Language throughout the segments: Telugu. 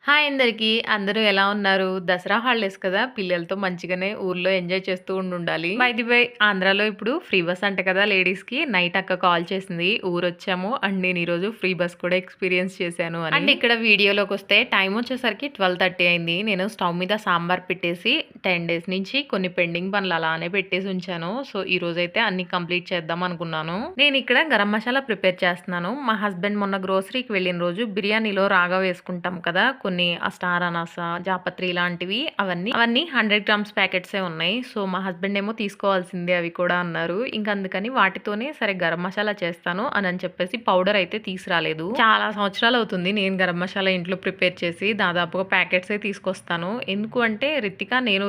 హాయ్ అందరికీ. అందరూ ఎలా ఉన్నారు? దసరా హాలిడేస్ కదా! పిల్లలతో మంచిగానే ఊర్లో ఎంజాయ్ చేస్తూ ఉండుండాలి. బై ది వే ఆంధ్రాలో ఇప్పుడు ఫ్రీ బస్ అంట కదా లేడీస్‌కి. నైట్ అక్క కాల్ చేసింది. ఊరొచ్చాము అండ్ నేను ఈరోజు ఫ్రీ బస్ కూడా ఎక్స్‌పీరియన్స్ చేశాను అని. అండ్ ఇక్కడ వీడియోలోకొస్తే టైం వచ్చేసరికి 12:30 అయింది. నేను స్టవ్ మీద సాంబార్ పెట్టేసి 10 డేస్ నుంచి కొన్ని పెండింగ్ పనులు అలానే పెట్టేసి ఉంచాను. సో, ఈరోజైతే అన్నీ కంప్లీట్ చేద్దాం అనుకున్నాను. నేను ఇక్కడ గరం మసాలా ప్రిపేర్ చేస్తున్నాను. మా హస్బెండ్ మొన్న గ్రోసరీకి వెళ్ళిన రోజు బిర్యానీలో రాగా వేసుకుంటాం కదా! కొన్ని స్టార్ అనాస, జాపత్రి ఇలాంటివి అవన్నీ 100 గ్రామ్స్ ప్యాకెట్సే ఉన్నాయి. సో, మా హస్బెండ్ ఏమో తీసుకోవాల్సిందే అవి కూడా అన్నారు. ఇంక అందుకని వాటితోనే సరే గరం మసాలా చేస్తాను అని చెప్పేసి పౌడర్ అయితే తీసుకురాలేదు. చాలా సంవత్సరాలు అవుతుంది నేను గరం మసాలా ఇంట్లో ప్రిపేర్ చేసి దాదాపుగా ప్యాకెట్సే తీసుకొస్తాను. ఎందుకు అంటే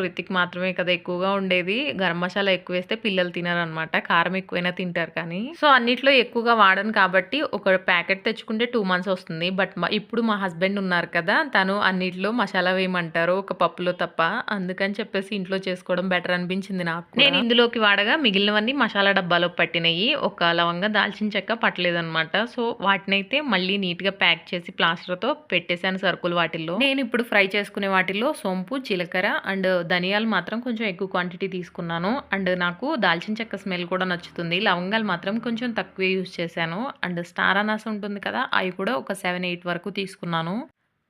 రితిక్ మాత్రమే కదా ఎక్కువగా ఉండేది. గరం మసాలా ఎక్కువ వేస్తే పిల్లలు తినరనమాట. కారం ఎక్కువైనా తింటారు కానీ. సో, అన్నిట్లో ఎక్కువగా వాడను కాబట్టి ఒక ప్యాకెట్ తెచ్చుకుంటే 2 మంత్స్ వస్తుంది. బట్ ఇప్పుడు మా హస్బెండ్ ఉన్నారు కదా! తను అన్నిట్లో మసాలా వేయమంటారు. ఒక పప్పులో తప్ప. అందుకని చెప్పేసి ఇంట్లో చేసుకోవడం బెటర్ అనిపించింది నాకు కూడా. నేను ఇందులోకి వాడగా మిగిలినవన్నీ మసాలా డబ్బాలో పట్టినయి. ఒక లవంగా, దాల్చిన చెక్క పట్టలేదనమాట. సో, వాటినైతే మళ్ళీ నీట్‌గా ప్యాక్ చేసి ప్లాస్టర్‌తో పెట్టేసాను సరుకులు వాటిల్లో. నేను ఇప్పుడు ఫ్రై చేసుకునే వాటిల్లో సోంపు, జీలకర్ర అండ్ ధనియాలు మాత్రం కొంచెం ఎక్కువ క్వాంటిటీ తీసుకున్నాను. అండ్ నాకు దాల్చిన చెక్క స్మెల్ కూడా నచ్చుతుంది. లవంగాలు మాత్రం కొంచెం తక్కువే యూజ్ చేశాను. అండ్ స్టార్ అనాస ఉంటుంది కదా! అవి కూడా ఒక 7, 8 వరకు తీసుకున్నాను.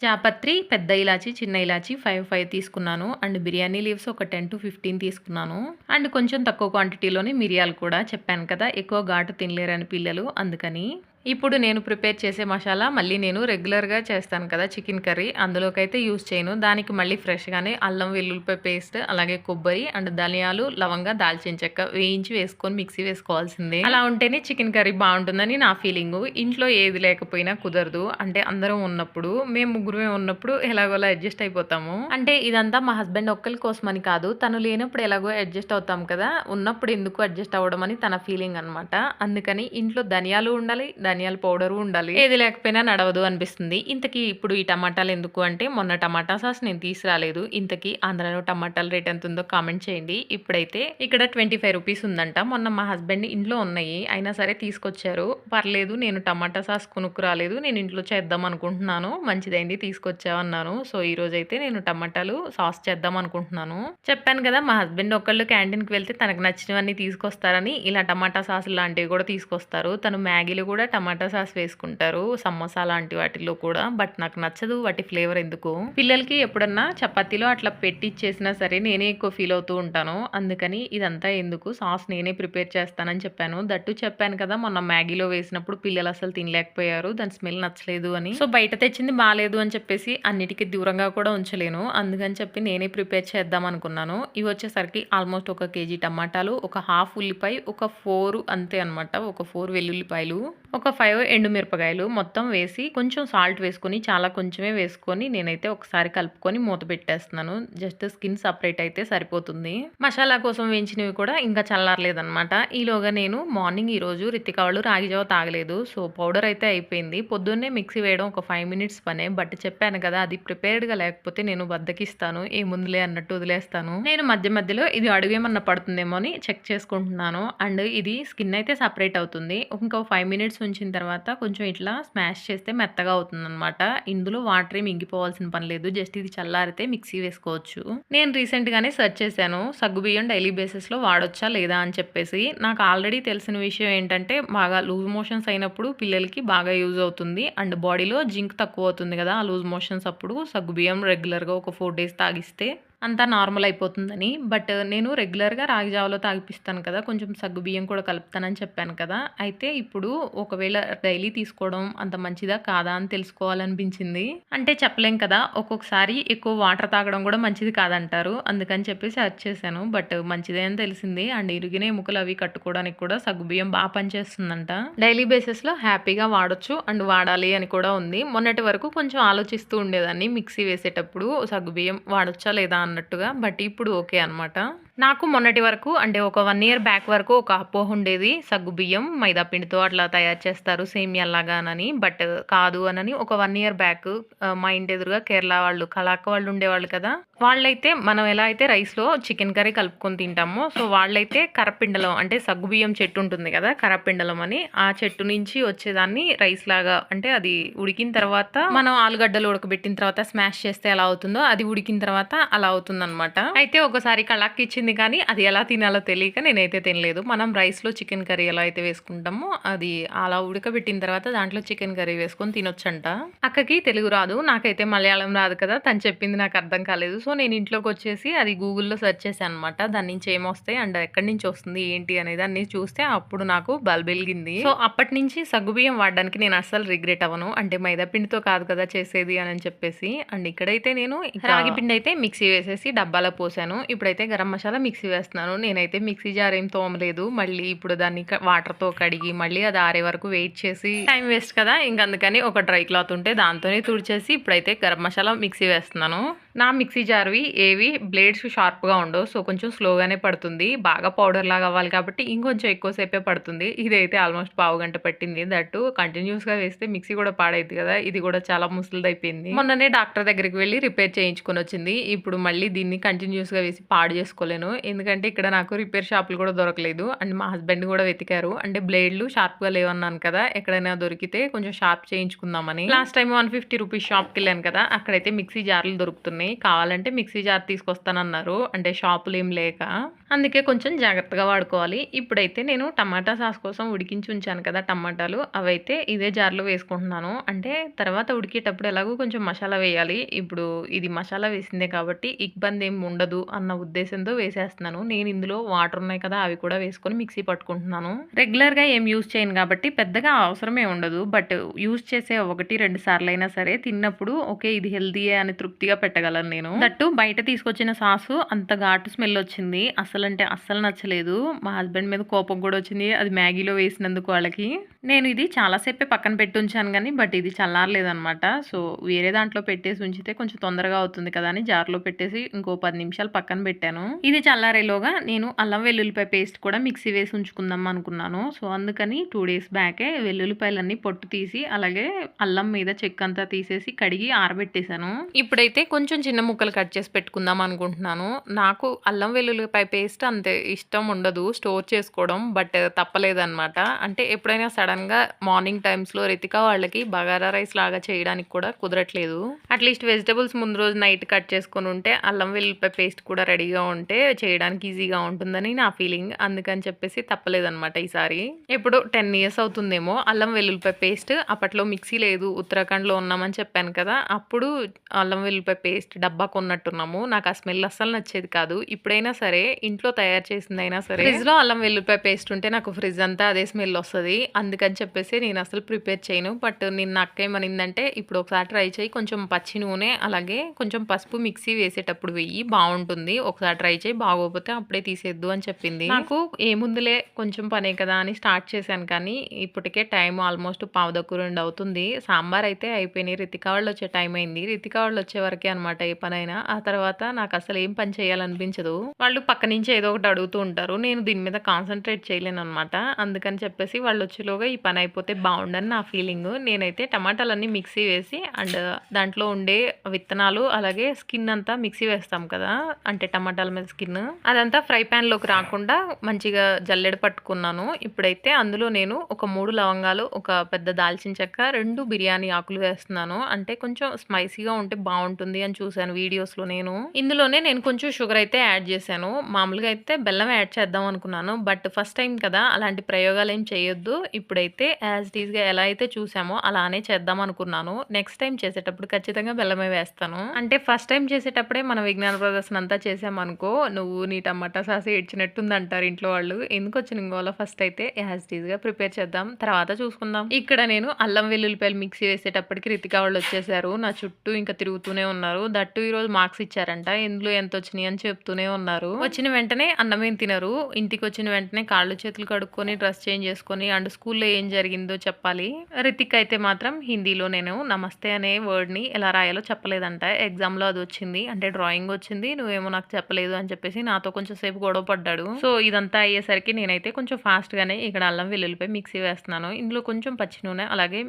జాపత్రి, పెద్ద ఇలాచి, చిన్న ఇలాచి 5 తీసుకున్నాను. అండ్ బిర్యానీ లీవ్స్ ఒక 10-15 తీసుకున్నాను. అండ్ కొంచెం తక్కువ క్వాంటిటీలోనే మిరియాలు కూడా చెప్పాను కదా! ఎక్కువ ఘాటు తినలేరని పిల్లలు అందుకని. ఇప్పుడు నేను ప్రిపేర్ చేసే మసాలా మళ్ళీ నేను రెగ్యులర్‌గా చేస్తాను కదా చికెన్ కర్రీ అందులోకైతే యూజ్ చేయను. దానికి మళ్ళీ ఫ్రెష్‌గానే అల్లం వెల్లుల్లిపాయ పేస్ట్ అలాగే కొబ్బరి అండ్ ధనియాలు, లవంగా, దాల్చిన చెక్క వేయించి వేసుకొని మిక్సీ వేసుకోవాల్సిందే. అలా ఉంటేనే చికెన్ కర్రీ బావుంటుందని నా ఫీలింగు. ఇంట్లో ఏది లేకపోయినా కుదరదు. అంటే అందరం ఉన్నప్పుడు మేము ముగ్గురమే ఉన్నప్పుడు ఎలాగోలా అడ్జస్ట్ అయిపోతాము. అంటే ఇదంతా మా హస్బెండ్ ఒక్కలి కోసమని కాదు. తను లేనప్పుడు ఎలాగో అడ్జస్ట్ అవుతాం కదా! ఉన్నప్పుడు ఎందుకు అడ్జస్ట్ అవ్వడం అని తన ఫీలింగ్ అనమాట. అందుకని ఇంట్లో ధనియాలు ఉండాలి, ధనియాల పౌడరు ఉండాలి. ఏది లేకపోయినా నడవదు అనిపిస్తుంది. ఇంతకీ ఇప్పుడు ఈ టమాటాలు ఎందుకు అంటే మొన్న టమాటా సాస్ నేను తీసుకురాలేదు. ఇంతకీ ఆంధ్రాలో టమాటాల రేట్ ఎంత ఉందో కామెంట్ చేయండి. ఇప్పుడైతే ఇక్కడ 25 రూపీస్ ఉందంట. మొన్న మా హస్బెండ్ ఇంట్లో ఉన్నాయి. అయినా సరే తీసుకొచ్చారు. పర్లేదు నేను టమాటా సాస్ కొనుక్కురాలేదు. నేను ఇంట్లో చేద్దాం అనుకుంటున్నాను. మంచిదైంది తీసుకొచ్చావన్నాను. సో, ఈరోజైతే నేను టమాటాలు సాస్ చేద్దాం అనుకుంటున్నాను. చెప్పాను కదా మా హస్బెండ్ ఒకళ్ళు క్యాంటీన్‌కి వెళ్తే తనకు నచ్చినవన్నీ తీసుకొస్తారని ఇలా టమాటా సాస్ లాంటివి కూడా తీసుకొస్తారు. తను మ్యాగీలో కూడా టమాటా సాస్ వేసుకుంటారు. సమోసా లాంటి వాటిల్లో కూడా. బట్ నాకు నచ్చదు వాటి ఫ్లేవర్ ఎందుకో. పిల్లలకి ఎప్పుడన్నా చపాతీలో అట్లా పెట్టిచ్చేసినా సరే నేనే ఎక్కువ ఫీల్ అవుతూ ఉంటాను. అందుకని ఇదంతా ఎందుకు సాస్ నేనే ప్రిపేర్ చేస్తానని చెప్పాను. దట్టు చెప్పాను కదా మొన్న మ్యాగీలో వేసినప్పుడు పిల్లలు అసలు తినలేకపోయారు. దాని స్మెల్ నచ్చలేదు అని. సో, బయట తెచ్చింది బాలేదు అని చెప్పేసి అన్నిటికి దూరంగా కూడా ఉంచలేను. అందుకని చెప్పి నేనే ప్రిపేర్ చేద్దాం అనుకున్నాను. ఇవి వచ్చేసరికి ఆల్మోస్ట్ 1 కేజీ టమాటాలు, ఒక హాఫ్ ఉల్లిపాయ, ఒక 4 అంతే అనమాట. ఒక 4 వెల్లుల్లిపాయలు, ఒక 5 ఎండుమిరపకాయలు మొత్తం వేసి కొంచెం సాల్ట్ వేసుకొని చాలా కొంచెమే వేసుకొని నేనైతే ఒకసారి కలుపుకొని మూత పెట్టేస్తున్నాను. జస్ట్ స్కిన్ సెపరేట్ అయితే సరిపోతుంది. మసాలా కోసం వేయించినవి కూడా ఇంకా చల్లారలేదనమాట. ఈలోగా నేను మార్నింగ్ ఈరోజు రితిక వాళ్ళు రాగి జావ తాగలేదు. సో, పౌడర్ అయితే అయిపోయింది. పొద్దున్నే మిక్సీ వేయడం ఒక 5 మినిట్స్ పనే. బట్ చెప్పాను కదా అది ప్రిపేర్డ్‌గా లేకపోతే నేను బద్ధకిస్తాను. ఏముందిలే అన్నట్టు వదిలేస్తాను. నేను మధ్య మధ్యలో ఇది అడుగేమన్నా పడుతుందేమో అని చెక్ చేసుకుంటున్నాను. అండ్ ఇది స్కిన్ అయితే సెపరేట్ అవుతుంది. ఇంకో 5 మినిట్స్ ఉంచిన తర్వాత కొంచెం ఇట్లా స్మాష్ చేస్తే మెత్తగా అవుతుందనమాట. ఇందులో వాటర్ ఏమి ఇంకిపోవాల్సిన పని లేదు. జస్ట్ ఇది చల్లారితే మిక్సీ వేసుకోవచ్చు. నేను రీసెంట్‌గానే సెర్చ్ చేశాను. సగ్గుబియ్యం డైలీ బేసిస్‌లో వాడొచ్చా లేదా అని చెప్పేసి. నాకు ఆల్రెడీ తెలిసిన విషయం ఏంటంటే బాగా లూజ్ మోషన్స్ అయినప్పుడు పిల్లలకి బాగా యూజ్ అవుతుంది. అండ్ బాడీలో జింక్ తక్కువ అవుతుంది కదా! ఆ లూజ్ మోషన్స్ అప్పుడు సగ్గుబియ్యం రెగ్యులర్‌గా ఒక 4 డేస్ తాగిస్తే అంతా నార్మల్ అయిపోతుందని. బట్ నేను రెగ్యులర్‌గా రాగి జావలో తాగిపిస్తాను కదా! కొంచెం సగ్గుబియ్యం కూడా కలుపుతానని చెప్పాను కదా! అయితే ఇప్పుడు ఒకవేళ డైలీ తీసుకోవడం అంత మంచిదా కాదా అని తెలుసుకోవాలనిపించింది. అంటే చెప్పలేం కదా! ఒక్కొక్కసారి ఎక్కువ వాటర్ తాగడం కూడా మంచిది కాదంటారు. అందుకని చెప్పి సెర్చ్ చేశాను. బట్ మంచిదే అని తెలిసింది. అండ్ ఇరిగిన ఎముకలు అవి కట్టుకోవడానికి కూడా సగ్గుబియ్యం బా పనిచేస్తుందంట. డైలీ బేసిస్‌లో హ్యాపీగా వాడొచ్చు అండ్ వాడాలి అని కూడా ఉంది. మొన్నటి వరకు కొంచెం ఆలోచిస్తూ ఉండేదాన్ని మిక్సీ వేసేటప్పుడు సగ్గుబియ్యం వాడొచ్చా లేదా అన్నట్టుగా. బట్ ఇప్పుడు ఓకే అనమాట. నాకు మొన్నటి వరకు అంటే ఒక 1 ఇయర్ బ్యాక్ వరకు ఒక అపోహ ఉండేది. సగ్గుబియ్యం మైదా పిండితో అట్లా తయారు చేస్తారు సేమియాలాగానని. బట్ కాదు అనని ఒక 1 ఇయర్ బ్యాక్ మా ఇంటి ఎదురుగా కేరళ వాళ్ళు, కళాక వాళ్ళు ఉండేవాళ్ళు కదా! వాళ్ళైతే మనం ఎలా అయితే రైస్‌లో చికెన్ కర్రీ కలుపుకొని తింటామో, సో, వాళ్ళైతే కరపిండలం అంటే సగ్గుబియ్యం చెట్టు ఉంటుంది కదా! కరపిండలం అని. ఆ చెట్టు నుంచి వచ్చేదాన్ని రైస్‌లాగా అంటే అది ఉడికిన తర్వాత మనం ఆలుగడ్డలు ఉడకబెట్టిన తర్వాత స్మాష్ చేస్తే ఎలా అవుతుందో, అది ఉడికిన తర్వాత అలా అవుతుందనమాట. అయితే ఒకసారి కళాకిచ్చింది కానీ, అది ఎలా తినాలో తెలియక నేనైతే తినలేదు. మనం రైస్‌లో చికెన్ కర్రీ ఎలా అయితే వేసుకుంటామో, అది అలా ఉడకబెట్టిన తర్వాత దాంట్లో చికెన్ కర్రీ వేసుకొని తినొచ్చంట. అక్కకి తెలుగు రాదు. నాకైతే మలయాళం రాదు కదా! తను చెప్పింది నాకు అర్థం కాలేదు. సో, నేను ఇంట్లోకొచ్చేసి అది గూగుల్‌లో సెర్చ్ చేశాననమాట. దాని నుంచి ఏమొస్తాయి అండ్ ఎక్కడి నుంచి వస్తుంది ఏంటి అనేది అన్నీ చూస్తే అప్పుడు నాకు బల్బెలిగింది. సో, అప్పటినుంచి సగ్గుబియ్యం వాడడానికి నేను అస్సలు రిగ్రెట్ అవ్వను. అంటే మైదా పిండితో కాదు కదా చేసేది అని చెప్పేసి. అండ్ ఇక్కడైతే నేను రాగి పిండి అయితే మిక్సీ వేసేసి డబ్బాలో పోసాను. ఇప్పుడైతే గరం మసాలా మిక్సీ వేస్తున్నాను. నేనైతే మిక్సీ జార్ ఏం తోమలేదు. మళ్ళీ ఇప్పుడు దాన్ని వాటర్‌తో కడిగి మళ్ళీ అది ఆరే వరకు వెయిట్ చేసి టైం వేస్ట్ కదా! ఇంక అందుకని ఒక డ్రై క్లాత్ ఉంటే దాంతోనే తుడిచేసి ఇప్పుడైతే గరం మసాలా మిక్సీ వేస్తున్నాను. నా మిక్సీ జార్‌వి ఏవి బ్లేడ్స్ షార్ప్‌గా ఉండవు. సో, కొంచెం స్లోగానే పడుతుంది. బాగా పౌడర్‌లాగా అవ్వాలి కాబట్టి ఇంకొంచెం ఎక్కువ సేపే పడుతుంది. ఇదైతే ఆల్మోస్ట్ పావుగంట పట్టింది. దట్టు కంటిన్యూస్‌గా వేస్తే మిక్సీ కూడా పాడైద్ది కదా! ఇది కూడా చాలా ముసలిదైపోయింది. మొన్ననే డాక్టర్ దగ్గరికి వెళ్లి రిపేర్ చేయించుకొనొచ్చింది. ఇప్పుడు మళ్ళీ దీన్ని కంటిన్యూస్‌గా వేసి పాడు చేసుకోలేను. ఎందుకంటే ఇక్కడ నాకు రిపేర్ షాపులు కూడా దొరకలేదు. అండ్ మా హస్బెండ్ కూడా వెతికారు. అంటే బ్లేడ్లు షార్ప్‌గా లేవన్నాను కదా! ఎక్కడైనా దొరికితే కొంచెం షార్ప్ చేయించుకుందామని. లాస్ట్ టైమ్ 150 రూపీస్ షాప్‌కెళ్ళాను కదా! అక్కడైతే మిక్సీ జార్‌లు దొరుకుతున్నాయి. కావాలంటే మిక్సీ జార్ తీసుకొస్తానన్నారు. అంటే షాపులేం లేక. అందుకే కొంచెం జాగ్రత్తగా వాడుకోవాలి. ఇప్పుడైతే నేను టమాటా సాస్ కోసం ఉడికించి ఉంచాను కదా టమాటాలు, అవైతే ఇదే జార్‌లో వేసుకుంటున్నాను. అంటే తర్వాత ఉడికేటప్పుడు ఎలాగో కొంచెం మసాలా వేయాలి. ఇప్పుడు ఇది మసాలా వేసిందే కాబట్టి ఇబ్బందేం ఉండదు అన్న ఉద్దేశంతో వేసేస్తున్నాను. నేను ఇందులో వాటర్ ఉన్నాయి కదా! అవి కూడా వేసుకొని మిక్సీ పట్టుకుంటున్నాను. రెగ్యులర్‌గా ఏం యూజ్ చేయను కాబట్టి పెద్దగా అవసరమే ఉండదు. బట్ యూజ్ చేసే 1, 2 సార్లయినా సరే తిన్నప్పుడు ఓకే. ఇది హెల్తీయే అని తృప్తిగా పెట్టగలను నేను. దట్టు బయట తీసుకొచ్చిన సాసు అంత ఘాటు స్మెల్ వచ్చింది. అస్సలంటే అస్సలు నచ్చలేదు. మా హస్బెండ్ మీద కోపం కూడా వచ్చింది. అది మ్యాగీలో వేసినందుకు వాళ్ళకి. నేను ఇది చాలా సేపే పక్కన పెట్టి ఉంచాను గానీ, బట్ ఇది చల్లారలేదనమాట. సో, వేరే దాంట్లో పెట్టేసి ఉంచితే కొంచెం తొందరగా అవుతుంది కదా అని జార్‌లో పెట్టేసి ఇంకో 10 నిమిషాలు పక్కన పెట్టాను. ఇది చల్లారేలోగా నేను అల్లం వెల్లుల్లిపాయ పేస్ట్ కూడా మిక్సీ వేసి ఉంచుకుందాం అనుకున్నాను. సో, అందుకని 2 డేస్ బ్యాకే వెల్లుల్లిపాయలన్నీ పొట్టు తీసి, అలాగే అల్లం మీద చెక్కంతా తీసేసి కడిగి ఆరబెట్టేసాను. ఇప్పుడైతే కొంచెం చిన్న ముక్కలు కట్ చేసి పెట్టుకుందాం అనుకుంటున్నాను. నాకు అల్లం వెల్లుల్లిపాయ పేస్ట్ అంత ఇష్టం ఉండదు స్టోర్ చేసుకోవడం. బట్ తప్పలేదనమాట. అంటే ఎప్పుడైనా సడన్‌గా మార్నింగ్ టైమ్స్‌లో రితిక వాళ్ళకి బగారా రైస్ లాగా చేయడానికి కూడా కుదరట్లేదు. అట్‌లీస్ట్ వెజిటబుల్స్ ముందు రోజు నైట్ కట్ చేసుకొని ఉంటే అల్లం వెల్లుల్లిపాయ పేస్ట్ కూడా రెడీగా ఉంటే చేయడానికి ఈజీగా ఉంటుందని నా ఫీలింగ్. అందుకని చెప్పేసి తప్పలేదనమాట ఈసారి. ఎప్పుడో 10 ఇయర్స్ అవుతుందేమో అల్లం వెల్లుల్లిపాయ పేస్ట్. అప్పట్లో మిక్సీ లేదు. ఉత్తరాఖండ్‌లో ఉన్నామని చెప్పాను కదా! అప్పుడు అల్లం వెల్లుల్లిపాయ పేస్ట్ డబ్బా కొన్నట్టున్నాము. నాకు ఆ స్మెల్ అస్సలు నచ్చేది కాదు. ఇప్పుడైనా సరే ఇంట్లో తయారు చేసిందైనా సరే ఫ్రిడ్జ్‌లో అల్లం వెల్లుల్లిపాయ పేస్ట్ ఉంటే నాకు ఫ్రిడ్జ్ అంతా అదే స్మెల్ వస్తది. అందుకని చెప్పేసి నేను అసలు ప్రిపేర్ చేయను. బట్ నిన్న అక్క ఏమనిందంటే ఇప్పుడు ఒకసారి ట్రై చేయి. కొంచెం పచ్చి నూనె అలాగే కొంచెం పసుపు మిక్సీ వేసేటప్పుడు వెయ్యి బావుంటుంది. ఒకసారి ట్రై చేయి బాగోకపోతే అప్పుడే తీసేద్దు అని చెప్పింది. నాకు ఏముందిలే కొంచెం పనే కదా అని స్టార్ట్ చేశాను కానీ ఇప్పటికే టైం ఆల్మోస్ట్ 2:15 అవుతుంది. సాంబార్ అయితే అయిపోయినాయి. రితిక వాళ్ళు వచ్చే టైం అయింది. రితిక వాళ్ళు వచ్చే వరకే అనమాట ఏ పనైనా. ఆ తర్వాత నాకు అసలు ఏం పని చేయాలనిపించదు. వాళ్ళు పక్క నుంచి ఏదో ఒకటి అడుగుతూ ఉంటారు. నేను దీని మీద కాన్సంట్రేట్ చేయలేననమాట. అందుకని చెప్పేసి వాళ్ళు వచ్చేలోగా ఈ పని అయిపోతే బావుండని నా ఫీలింగ్. నేనైతే టమాటాలన్నీ మిక్సీ వేసి అండ్ దాంట్లో ఉండే విత్తనాలు అలాగే స్కిన్ అంతా మిక్సీ వేస్తాం కదా! అంటే టమాటాల మీద స్కిన్ అదంతా ఫ్రై పాన్‌లోకి రాకుండా మంచిగా జల్లెడ పట్టుకున్నాను. ఇప్పుడైతే అందులో నేను ఒక 3 లవంగాలు, ఒక పెద్ద దాల్చిన చెక్క, 2 బిర్యానీ ఆకులు వేస్తున్నాను. అంటే కొంచెం స్పైసీగా ఉంటే బావుంటుంది అని చూసాను వీడియోస్‌లో నేను. ఇందులోనే నేను కొంచెం షుగర్ అయితే యాడ్ చేశాను. మామూలుగా అయితే బెల్లం యాడ్ చేద్దాం అనుకున్నాను. బట్ ఫస్ట్ టైమ్ కదా! అలాంటి ప్రయోగాలేం చేయొద్దు. ఇప్పుడైతే యాజ్ ఇట్ ఈస్‌గా ఎలా అయితే చూసామో అలానే చేద్దాం అనుకున్నాను. నెక్స్ట్ టైమ్ చేసేటప్పుడు ఖచ్చితంగా బెల్లమే వేస్తాను. అంటే ఫస్ట్ టైమ్ చేసేటప్పుడే మన విజ్ఞాన ప్రదర్శన అంతా చేసామనుకో, నువ్వు నీ టమాటా సాస్ ఏడ్చినట్టుందంటారు ఇంట్లో వాళ్ళు. ఎందుకొచ్చిన గోల ఫస్ట్ అయితే యాజ్ ఇట్ ఈస్‌గా ప్రిపేర్ చేద్దాం. తర్వాత చూసుకుందాం. ఇక్కడ నేను అల్లం వెల్లుల్లిపాయలు మిక్సీ వేసేటప్పటికి రితిక వాళ్ళు వచ్చేసారు. నా చుట్టూ ఇంకా తిరుగుతూనే ఉన్నారు. దట్టు ఈరోజు మార్క్స్ ఇచ్చారంట. ఇందులో ఎంతొచ్చినాయి అని చెప్తూనే ఉన్నారు. వచ్చిన వెంటనే అన్నమేం తినరు. ఇంటికొచ్చిన వెంటనే కాళ్ళు చేతులు కడుక్కొని డ్రెస్ చేంజ్ చేసుకొని అండ్ స్కూల్‌లో ఏం జరిగిందో చెప్పాలి. రితిక్ అయితే మాత్రం హిందీలో నేను నమస్తే అనే వర్డ్‌ని ఎలా రాయాలో చెప్పలేదంట. ఎగ్జామ్‌లో అదొచ్చింది. అంటే డ్రాయింగ్ వచ్చింది. నువ్వేమో నాకు చెప్పలేదు అని చెప్పేసి నాతో కొంచెం సేపు గొడవ పడ్డాడు. సో, ఇదంతా అయ్యేసరికి నేనైతే కొంచెం ఫాస్ట్‌గానే ఇక్కడ అల్లం వెల్లుల్లిపాయ మిక్సీ వేస్తున్నాను. ఇందులో కొంచెం పచ్చి నూనె అలాగే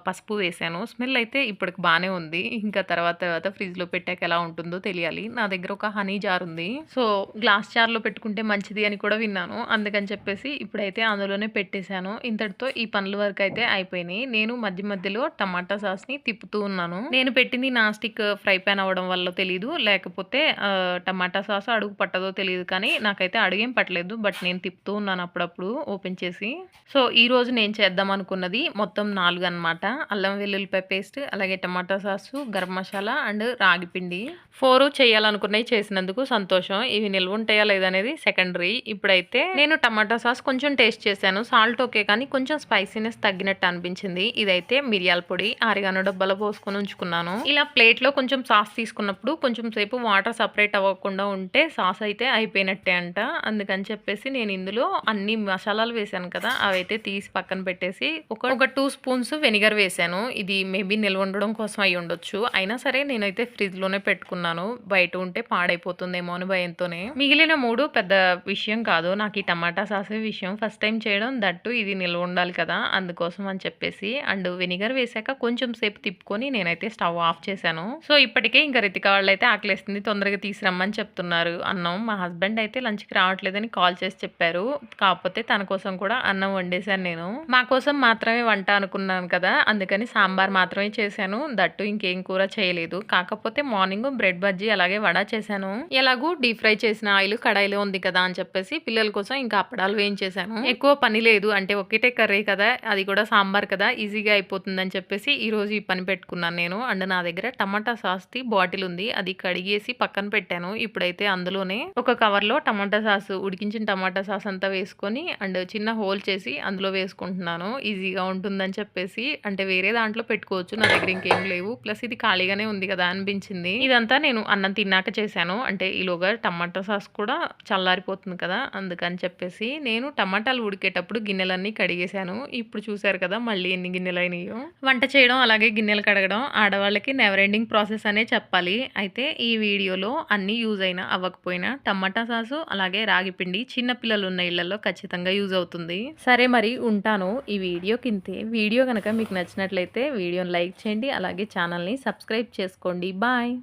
పసుపు వేశాను. స్మెల్ అయితే ఇప్పటికి బానే ఉంది. ఇంకా తర్వాత తర్వాత ఫ్రిడ్జ్‌లో పెట్టాక ఎలా ఉంటుందో తెలియాలి. నా దగ్గర ఒక హనీ జార్ ఉంది. సో, గ్లాస్ జార్‌లో పెట్టుకుంటే మంచిది అని కూడా విన్నాను. అందుకని చెప్పేసి ఇప్పుడైతే అందులోనే పెట్టేశాను. ఇంతటితో ఈ పనుల వరకైతే అయిపోయినాయి. నేను మధ్య మధ్యలో టమాటా సాస్‌ని తిప్పుతూ ఉన్నాను. నేను పెట్టింది నాన్ స్టిక్ ఫ్రై పాన్ అవ్వడం వల్లో తెలీదు. లేకపోతే టమాటా సాస్ అడుగు పట్టదో తెలీదు కానీ నాకైతే అడుగేం పట్టలేదు. బట్ నేను తిప్పుతూ ఉన్నాను అప్పుడప్పుడు ఓపెన్ చేసి. సో, ఈరోజు నేను చేద్దాం అనుకున్నది మొత్తం 4 అనమాట. అల్లం వెల్లుల్లిపాయ పేస్ట్, అలాగే టమాటా సాసు, గరం మసాలా అండ్ రాగి పిండి. 4 చేయాలనుకున్నయి చేసినందుకు సంతోషం. ఇవి నిల్వ ఉంటాయా లేదా అనేది సెకండరీ. ఇప్పుడైతే నేను టమాటా సాస్ కొంచెం టేస్ట్ చేశాను. సాల్ట్ ఓకే కానీ కొంచెం స్పైసీనెస్ తగ్గినట్టు అనిపించింది. ఇదైతే మిరియాల పొడి ఆరిగానో డబ్బాలో పోసుకొని ఉంచుకున్నాను. ఇలా ప్లేట్‌లో కొంచెం సాస్ తీసుకున్నప్పుడు కొంచెం సేపు వాటర్ సెపరేట్ అవ్వకుండా ఉంటే సాస్ అయితే అయిపోయినట్టే అంట. అందుకని చెప్పేసి నేను ఇందులో అన్ని మసాలాలు వేశాను కదా! అవైతే తీసి పక్కన పెట్టేసి ఒక 2 స్పూన్స్ వెనిగర్ వేశాను. ఇది మేబీ నిల్వ ఉండడం కోసం అయ్యుండొచ్చు. అయినా సరే నేనైతే ఫ్రిడ్జ్‌లోనే పెట్టుకున్నాను. బయట ఉంటే పాడైపోతుందేమో అని భయంతోనే. మిగిలిన 3 పెద్ద విషయం కాదు. నాకు ఈ టమాటా సాసే విషయం. ఫస్ట్ టైమ్ చేయడం దట్టు ఇది నిల్వ ఉండాలి కదా! అందుకోసం అని చెప్పేసి అండ్ వెనిగర్ వేశాక కొంచెం సేపు తిప్పుకొని నేనైతే స్టవ్ ఆఫ్ చేశాను. సో, ఇప్పటికే ఇంక రితిక వాళ్ళైతే ఆకలేస్తుంది తొందరగా తీసురమ్మని చెప్తున్నారు అన్నం. మా హస్బెండ్ అయితే లంచ్‌కి రావట్లేదని కాల్ చేసి చెప్పారు. కాకపోతే తన కోసం కూడా అన్నం వండేశాను నేను. మా కోసం మాత్రమే వంట అనుకున్నాను కదా! అందుకని సాంబార్ మాత్రమే చేశాను. దట్టు ఇంకేం కూర చేయలేదు. కాకపోతే మార్నింగ్ బ్రెడ్ బజ్జీ అలాగే వడ చేశాను. ఎలాగూ డీప్ ఫ్రై చేసిన ఆయిల్ కడాయిలో ఉంది కదా అని చెప్పేసి పిల్లల కోసం ఇంకా అప్పడాలు వేయించేశాను. ఎక్కువ పని లేదు. అంటే ఒకటే కర్రీ కదా! అది కూడా సాంబార్ కదా! ఈజీగా అయిపోతుందని చెప్పేసి ఈరోజు ఈ పని పెట్టుకున్నాను నేను. అండ్ నా దగ్గర టమాటా సాస్‌ది బాటిల్ ఉంది. అది కడిగేసి పక్కన పెట్టాను. ఇప్పుడైతే అందులోనే ఒక కవర్‌లో టమాటా సాస్ ఉడికించిన టమాటా సాస్ అంతా వేసుకొని అండ్ చిన్న హోల్ చేసి అందులో వేసుకుంటున్నాను. ఈజీగా ఉంటుందని చెప్పేసి. అంటే వేరే దాంట్లో పెట్టుకోవచ్చు. నా దగ్గర ఇంకేం లేవు. ప్లస్ ఇది ఖాళీగానే ఉంది కదా అనిపించింది. ఇదంతా నేను అన్నం తిన్నాక చేశాను. అంటే ఈలోగా టమాటా సాస్ కూడా చల్లారిపోతుంది కదా! అందుకని చెప్పేసి నేను టమాటాలు ఉడికేటప్పుడు గిన్నెలన్నీ కడిగేశాను. ఇప్పుడు చూసారు కదా మళ్ళీ ఎన్ని గిన్నెలయినాయో. వంట చేయడం అలాగే గిన్నెలు కడగడం ఆడవాళ్ళకి నెవర్ ఎండింగ్ ప్రాసెస్ అనే చెప్పాలి. అయితే ఈ వీడియోలో అన్నీ యూజ్ అయినా అవ్వకపోయినా టమాటా సాసు అలాగే రాగి పిండి చిన్న పిల్లలు ఉన్న ఇళ్లలో ఖచ్చితంగా యూజ్ అవుతుంది. సరే మరి ఉంటాను. ఈ వీడియోకింతే. వీడియో గనక మీకు నచ్చినట్లయితే వీడియోని లైక్ చేయండి. అలాగే ఛానల్‌ని సబ్స్క్రైబ్ చేసుకోండి. బాయ్.